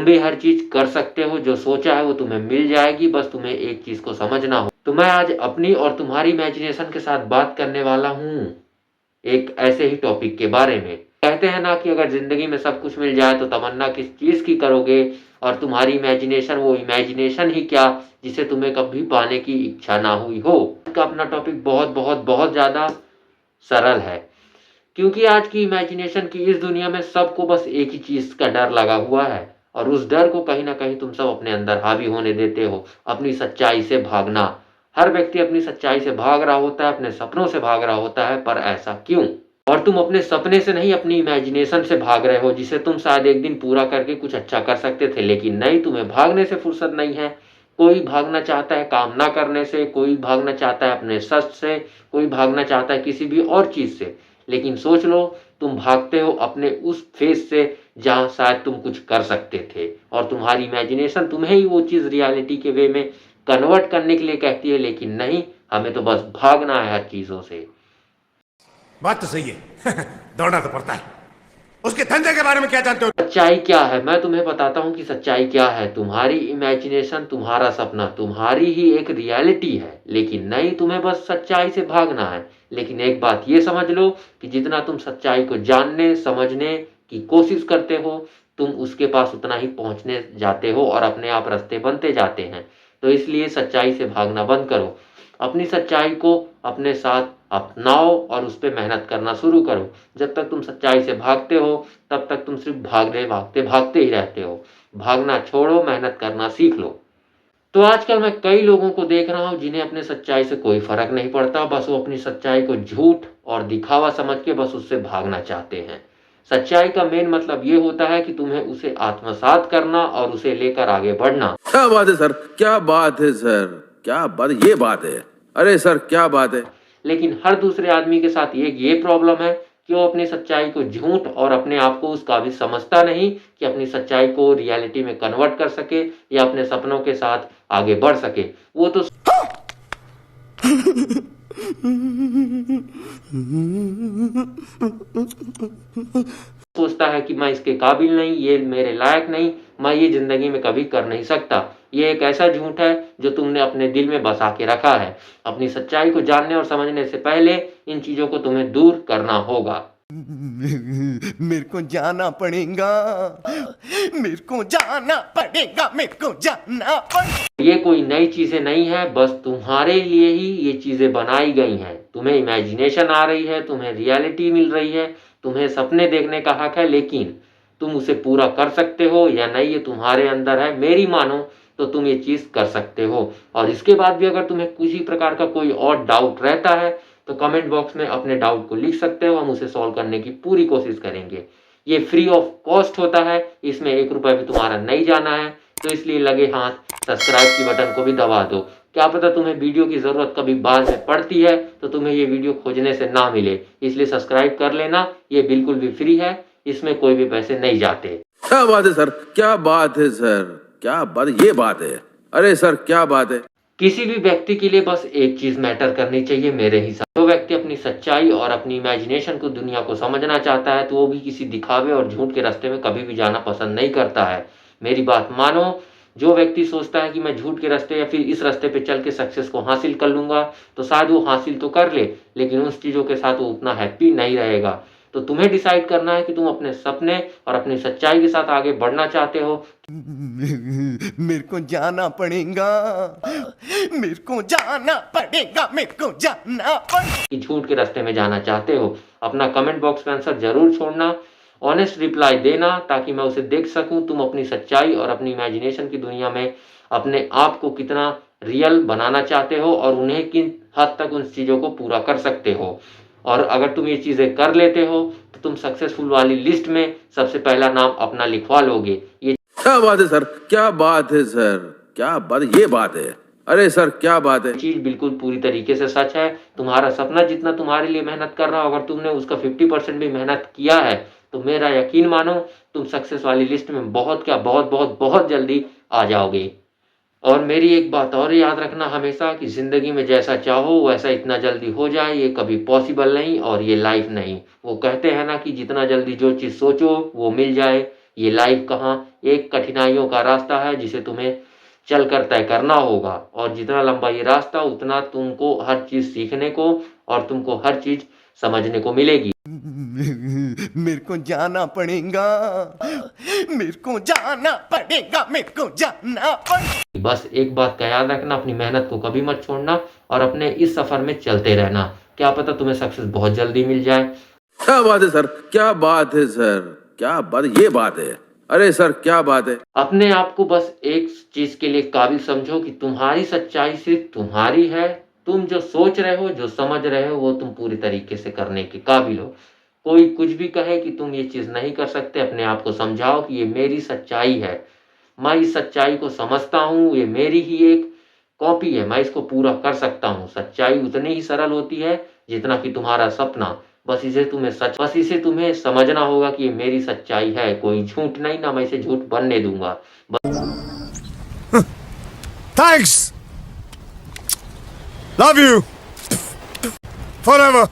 तुम भी हर चीज़ कर सकते हो, जो सोचा है वो तुम्हें मिल जाएगी, बस तुम्हें एक चीज़ को समझना हो। तो मैं आज अपनी और तुम्हारी इमेजिनेशन के साथ बात करने वाला हूँ एक ऐसे ही टॉपिक के बारे में। कहते हैं ना कि अगर ज़िंदगी में सब कुछ मिल जाए तो तमन्ना किस चीज़ की करोगे, और तुम्हारी इमेजिनेशन वो इमेजिनेशन ही क्या जिसे तुम्हें कभी पाने की इच्छा ना हुई हो। आज का अपना टॉपिक बहुत बहुत बहुत ज़्यादा सरल है, क्योंकि आज की इमेजिनेशन की इस दुनिया में सबको बस एक ही चीज़ का डर लगा हुआ है, और उस डर को कहीं न कहीं तुम सब अपने अंदर हावी होने देते हो, अपनी सच्चाई से भागना। हर व्यक्ति अपनी सच्चाई से भाग रहा होता है, अपने सपनों से भाग रहा होता है, पर ऐसा क्यों? और तुम अपने सपने से नहीं, अपनी इमेजिनेशन से भाग रहे हो, जिसे तुम शायद एक दिन पूरा करके कुछ अच्छा कर सकते थे, लेकिन नहीं, तुम्हें भागने से फुर्सत नहीं है। कोई भागना चाहता है काम ना करने से, कोई भागना चाहता है अपने सच से, कोई भागना चाहता है किसी भी और चीज़ से। लेकिन सोच लो, तुम भागते हो अपने उस फेज से जहाँ शायद तुम कुछ कर सकते थे, और तुम्हारी इमेजिनेशन तुम्हें ही वो चीज़ रियलिटी के वे में कन्वर्ट करने के लिए कहती है, लेकिन नहीं, हमें तो बस भागना है हर चीज़ों से। बात तो सही है। दौड़ना तो पड़ता है। उसके धंधे के बारे में क्या जानते हो? सच्चाई क्या है? मैं तुम्हें बताता हूँ कि सच्चाई क्या है। तुम्हारी इमेजिनेशन, तुम्हारा सपना, तुम्हारी ही एक रियलिटी है, लेकिन नहीं, तुम्हें बस सच्चाई से भागना है। लेकिन एक बात ये समझ लो कि जितना तुम सच्चाई को जानने समझने की कोशिश करते हो, तुम उसके पास उतना ही पहुंचने जाते हो, और अपने आप रास्ते बनते जाते हैं। तो इसलिए सच्चाई से भागना बंद करो, अपनी सच्चाई को अपने साथ अपनाओ और उस पर मेहनत करना शुरू करो। जब तक तुम सच्चाई से भागते हो, तब तक तुम सिर्फ भागते ही रहते हो। भागना छोड़ो, मेहनत करना सीख लो। तो आजकल मैं कई लोगों को देख रहा हूँ जिन्हें अपने सच्चाई से कोई फर्क नहीं पड़ता, बस वो अपनी सच्चाई को झूठ और दिखावा समझ के बस उससे भागना चाहते हैं। सच्चाई का मेन मतलब ये होता है कि तुम्हें उसे आत्मसात करना और उसे लेकर आगे बढ़ना। क्या बात है सर, क्या बात है सर, क्या बात, ये बात है। अरे सर, क्या बात है। लेकिन हर दूसरे आदमी के साथ ये प्रॉब्लम है कि वो अपनी सच्चाई को झूठ और अपने आप को उस काबिल समझता नहीं कि अपनी सच्चाई को रियलिटी में कन्वर्ट कर सके या अपने सपनों के साथ आगे बढ़ सके। वो तो सोचता है कि मैं इसके काबिल नहीं, ये मेरे लायक नहीं, मैं ये जिंदगी में कभी कर नहीं सकता। ये एक ऐसा झूठ है जो तुमने अपने दिल में बसा के रखा है। अपनी सच्चाई को जानने और समझने से पहले इन चीजों को तुम्हें दूर करना होगा। मेरे को जाना पड़ेगा, मेरे को जाना पड़ेगा, मेरे को जाना पड़ेगा। ये कोई नई चीजें नहीं है, बस तुम्हारे लिए ही ये चीजें बनाई गई हैं। तुम्हें इमेजिनेशन आ रही है, तुम्हें रियलिटी मिल रही है, तुम्हें सपने देखने का हक है, लेकिन तुम उसे पूरा कर सकते हो या नहीं, ये तुम्हारे अंदर है। मेरी मानो तो तुम ये चीज कर सकते हो। और इसके बाद भी अगर तुम्हें किसी प्रकार का कोई और डाउट रहता है तो कमेंट बॉक्स में अपने डाउट को लिख सकते हो, हम उसे सॉल्व करने की पूरी कोशिश करेंगे। ये फ्री ऑफ कॉस्ट होता है, इसमें 1 रुपया भी तुम्हारा नहीं जाना है। तो इसलिए लगे हाथ सब्सक्राइब की बटन को भी दबा दो। क्या पता तुम्हें वीडियो की ज़रूरत कभी बाद में पड़ती है तो तुम्हें ये वीडियो खोजने से ना मिले, इसलिए सब्सक्राइब कर लेना। ये बिल्कुल भी फ्री है, इसमें कोई भी पैसे नहीं जाते। क्या बात है सर, क्या बात है सर, क्या बात, ये बात है। अरे सर, क्या बात है। किसी भी व्यक्ति के लिए बस एक चीज मैटर करनी चाहिए मेरे हिसाब से। जो व्यक्ति अपनी सच्चाई और अपनी इमेजिनेशन को, दुनिया को समझना चाहता है, तो वो भी किसी दिखावे और झूठ के रास्ते में कभी भी जाना पसंद नहीं करता है। मेरी बात मानो, जो व्यक्ति सोचता है कि मैं झूठ के रास्ते या फिर इस रास्ते पे चल के सक्सेस को हासिल कर लूंगा, तो शायद वो हासिल तो कर ले, लेकिन उस चीजों के साथ वो उतना हैप्पी नहीं रहेगा। तो तुम्हें डिसाइड करना है कि तुम अपने सपने और अपनी सच्चाई के साथ आगे बढ़ना चाहते हो। मेरे को जाना पड़ेगा, मेरे को जाना पड़ेगा, मेरे को जाना पड़ेगा। कि झूठ के रास्ते में जाना चाहते हो। अपना कमेंट बॉक्स में आंसर जरूर छोड़ना, ऑनेस्ट रिप्लाई देना, ताकि मैं उसे देख सकूं तुम अपनी सच्चाई और अपनी इमेजिनेशन की दुनिया में अपने आप को कितना रियल बनाना चाहते हो और उन्हें किन हद तक उन चीज़ों को पूरा कर सकते हो। और अगर तुम ये चीज़ें कर लेते हो तो तुम सक्सेसफुल वाली लिस्ट में सबसे पहला नाम अपना लिखवा लोगे। ये क्या बात है सर, क्या बात है सर, क्या बात, ये बात है। अरे सर, क्या बात है। चीज बिल्कुल पूरी तरीके से सच है। तुम्हारा सपना जितना तुम्हारे लिए मेहनत कर रहा हो, अगर तुमने उसका 50% भी मेहनत किया है, तो मेरा यकीन मानो तुम सक्सेस वाली लिस्ट में बहुत क्या बहुत बहुत बहुत जल्दी आ जाओगे। और मेरी एक बात और याद रखना हमेशा कि ज़िंदगी में जैसा चाहो वैसा इतना जल्दी हो जाए, ये कभी पॉसिबल नहीं और ये लाइफ नहीं। वो कहते हैं ना कि जितना जल्दी जो चीज़ सोचो वो मिल जाए, ये लाइफ कहाँ एक कठिनाइयों का रास्ता है जिसे तुम्हें चलकर तय करना होगा, और जितना लंबा ये रास्ता उतना तुमको हर चीज सीखने को और तुमको हर चीज समझने को मिलेगी। मेरे को जाना पड़ेगा, मेरे को जाना पड़ेगा, मेरे को जाना पड़ेगा। बस एक बात का याद रखना, अपनी मेहनत को कभी मत छोड़ना और अपने इस सफर में चलते रहना। क्या पता तुम्हें सक्सेस बहुत जल्दी मिल जाए। क्या बात है सर, क्या बात है सर, क्या बात, ये बात है। अरे सर क्या बात है। अपने आप को बस एक चीज के लिए काबिल समझो कि तुम्हारी सच्चाई सिर्फ तुम्हारी है। तुम जो सोच रहे हो, जो समझ रहे हो, वो तुम पूरी तरीके से करने के काबिल हो। कोई कुछ भी कहे कि तुम ये चीज नहीं कर सकते, अपने आप को समझाओ कि ये मेरी सच्चाई है, मैं इस सच्चाई को समझता हूँ, ये मेरी ही एक कॉपी है, मैं इसको पूरा कर सकता हूँ। सच्चाई उतनी ही सरल होती है जितना कि तुम्हारा सपना। बस इसे तुम्हें समझना होगा कि ये मेरी सच्चाई है, कोई झूठ नहीं, ना मैं इसे झूठ बनने दूंगा। Thanks, love you forever.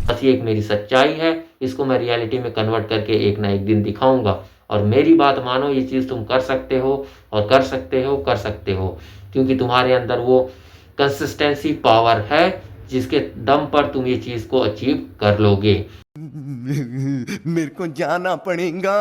बस ये एक मेरी सच्चाई है, इसको मैं रियलिटी में कन्वर्ट करके एक ना एक दिन दिखाऊंगा। और मेरी बात मानो, ये चीज़ तुम कर सकते हो और कर सकते हो, कर सकते हो, क्योंकि तुम्हारे अंदर वो कंसिस्टेंसी पावर है जिसके दम पर तुम ये चीज़ को अचीव कर लोगे। मेरे को जाना पड़ेगा,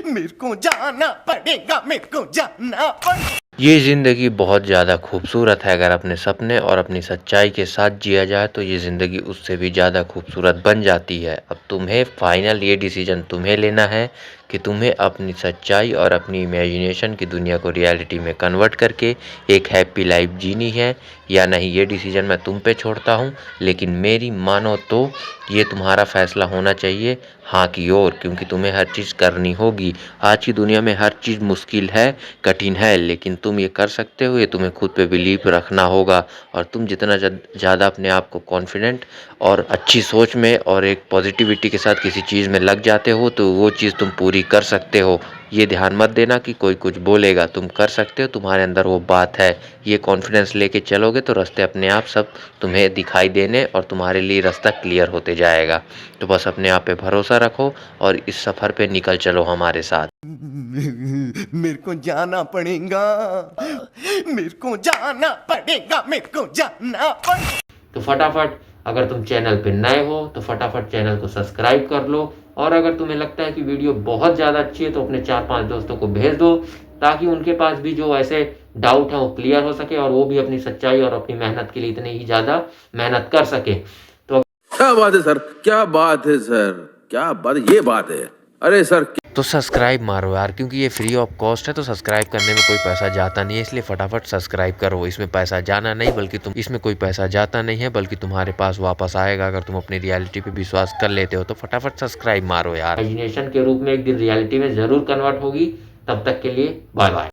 मेरे को जाना पड़ेगा, मेरे को जाना पड़ेगा। ये ज़िंदगी बहुत ज़्यादा खूबसूरत है। अगर अपने सपने और अपनी सच्चाई के साथ जिया जाए तो ये ज़िंदगी उससे भी ज़्यादा खूबसूरत बन जाती है। अब तुम्हें फाइनल ये डिसीजन तुम्हें लेना है कि तुम्हें अपनी सच्चाई और अपनी इमेजिनेशन की दुनिया को रियलिटी में कन्वर्ट करके एक हैप्पी लाइफ जीनी है या नहीं। ये डिसीजन मैं तुम पे छोड़ता हूँ, लेकिन मेरी मानो तो ये तुम्हारा फैसला होना चाहिए हाँ की ओर, क्योंकि तुम्हें हर चीज़ करनी होगी। आज की दुनिया में हर चीज़ मुश्किल है, कठिन है, लेकिन तुम ये कर सकते हो। ये तुम्हें खुद पे बिलीव रखना होगा, और तुम जितना ज़्यादा अपने आप को कॉन्फिडेंट और अच्छी सोच में और एक पॉजिटिविटी के साथ किसी चीज़ में लग जाते हो तो वो चीज़ तुम पूरी कर सकते हो। ये ध्यान मत देना कि कोई कुछ बोलेगा, तुम कर सकते हो, तुम्हारे अंदर वो बात है। ये कॉन्फिडेंस लेके चलोगे तो रास्ते अपने आप सब तुम्हें दिखाई देने और तुम्हारे लिए रास्ता क्लियर होते जाएगा। तो बस अपने आप पे भरोसा रखो और इस सफ़र पे निकल चलो हमारे साथ। मेरे को जाना पड़ेगा, मेरे को जाना पड़ेगा, मेरे को जाना पड़ेगा। तो फटाफट, अगर तुम चैनल पे नए हो तो फटाफट चैनल को सब्सक्राइब कर लो, और अगर तुम्हें लगता है कि वीडियो बहुत ज़्यादा अच्छी है तो अपने 4-5 दोस्तों को भेज दो, ताकि उनके पास भी जो ऐसे डाउट हैं वो क्लियर हो सके और वो भी अपनी सच्चाई और अपनी मेहनत के लिए इतनी ही ज़्यादा मेहनत कर सके। तो क्या बात है सर, क्या बात है सर, क्या बात, ये बात है। अरे सर तो सब्सक्राइब मारो यार, क्योंकि ये फ्री ऑफ कॉस्ट है, तो सब्सक्राइब करने में कोई पैसा जाता नहीं है, इसलिए फटाफट सब्सक्राइब करो। इसमें पैसा जाना नहीं, बल्कि इसमें कोई पैसा जाता नहीं है, बल्कि तुम्हारे पास वापस आएगा अगर तुम अपनी रियलिटी पे विश्वास कर लेते हो। तो फटाफट सब्सक्राइब मारो यार। इमेजिनेशन के रूप में एक दिन रियलिटी में ज़रूर कन्वर्ट होगी। तब तक के लिए बाय बाय।